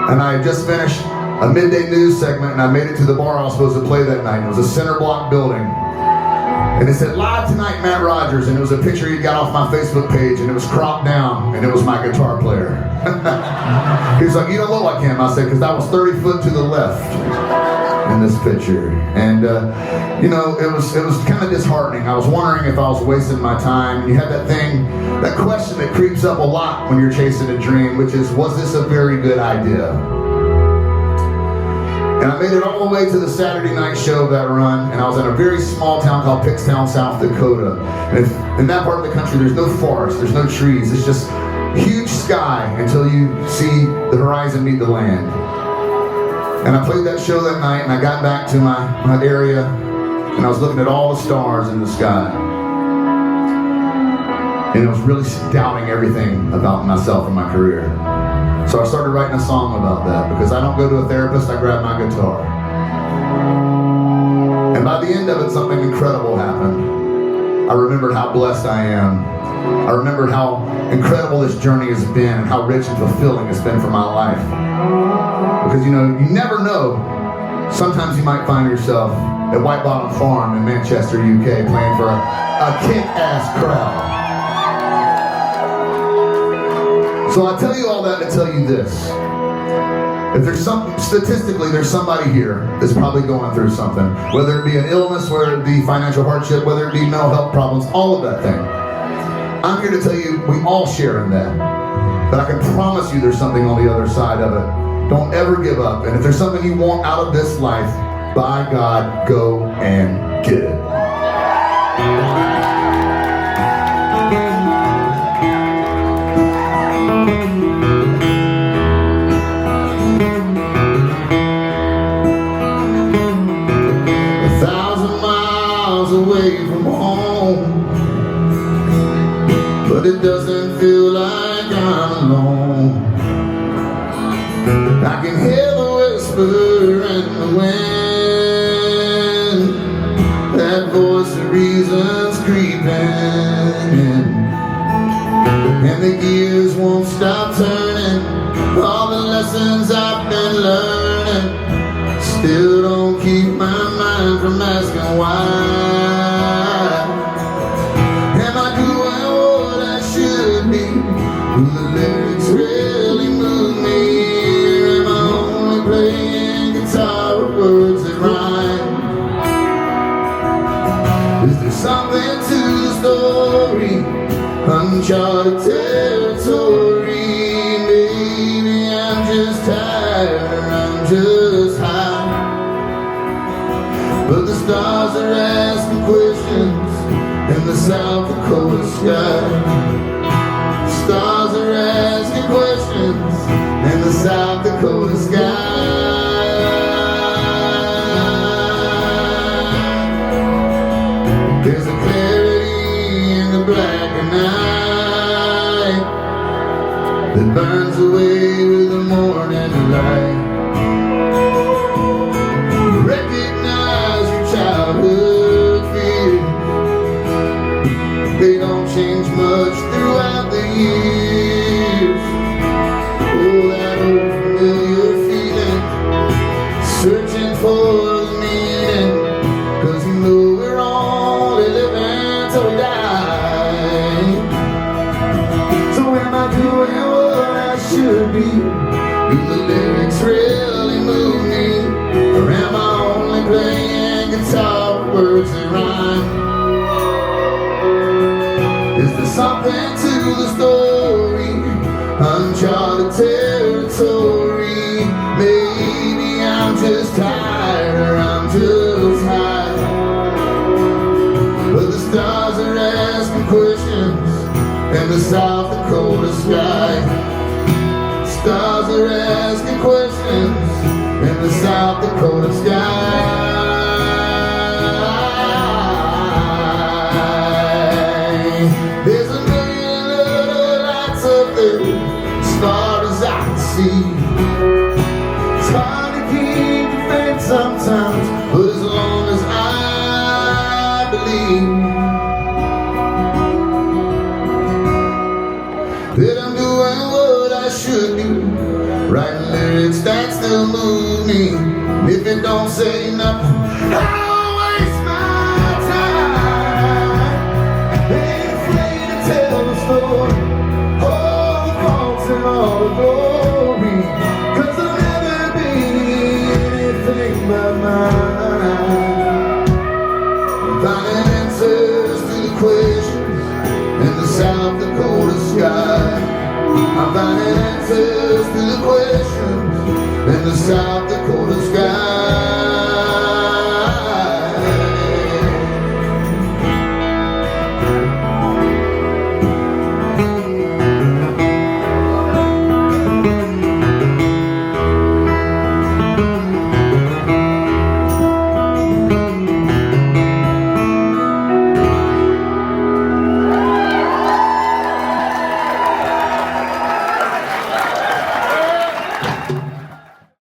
And I had just finished a midday news segment, and I made it to the bar I was supposed to play that night. It was a center block building. And it said, "Live tonight, Matt Rogers," and it was a picture he got off my Facebook page, and it was cropped down, and it was my guitar player. He was like, "You don't look like him." I said, "Because I was 30 foot to the left in this picture." And you know, it was kind of disheartening. I was wondering if I was wasting my time. You have that thing, that question that creeps up a lot when you're chasing a dream, which is, was this a very good idea? And I made it all the way to the Saturday night show of that run, and I was in a very small town called Pickstown, South Dakota. And in that part of the country, there's no forest, there's no trees, it's just huge sky until you see the horizon meet the land. And I played that show that night, and I got back to my area, and I was looking at all the stars in the sky. And I was really doubting everything about myself and my career. So I started writing a song about that, because I don't go to a therapist, I grab my guitar. And by the end of it, something incredible happened. I remembered how blessed I am. I remembered how incredible this journey has been, and how rich and fulfilling it's been for my life. Because you know, you never know. Sometimes you might find yourself at White Bottom Farm in Manchester, UK, playing for a kick-ass crowd. So I tell you all that to tell you this. If there's statistically, there's somebody here that's probably going through something. Whether it be an illness, whether it be financial hardship, whether it be mental health problems, all of that thing. I'm here to tell you, we all share in that. But I can promise you there's something on the other side of it. Don't ever give up. And if there's something you want out of this life, by God, go and get it. Away from home, but it doesn't feel like I'm alone. I can hear the whisper in the wind, that voice of reason's creeping in, and the gears won't stop turning. All the lessons I've been learning still don't keep my mind from asking why. Am I doing what I should be? Do the lyrics really move me? Or am I only playing guitar with words that rhyme? Is there something to the story? Uncharted territory. Maybe I'm just tired, I'm just high. But the stars are asking questions in the South Dakota sky. The stars are asking questions in the South Dakota sky. There's a clarity in the black night that burns away with the morning light. They don't change much throughout the years. Oh, that old familiar feeling, searching for the meaning. Cause you know we're only living till we die. So am I doing what I should be? Do the lyrics really move me? Or am I only playing guitar with words that rhyme? Is there something to the story? Uncharted territory. Maybe I'm just tired, or I'm just high. But the stars are asking questions in the South Dakota sky. Stars are asking questions in the South Dakota sky. There's a million little lights up there, as far as I can see. It's hard to keep the faith sometimes, but as long as I believe that I'm doing what I should do, writing lyrics lyrics that still move me. And if it don't say nothing, I'll waste my time. Ain't afraid to tell the story, all the faults and all the glory, 'cause I'll never be anything but mine. Finding answers to the questions in the South Dakota sky. I'm finding answers to the questions in the South Dakota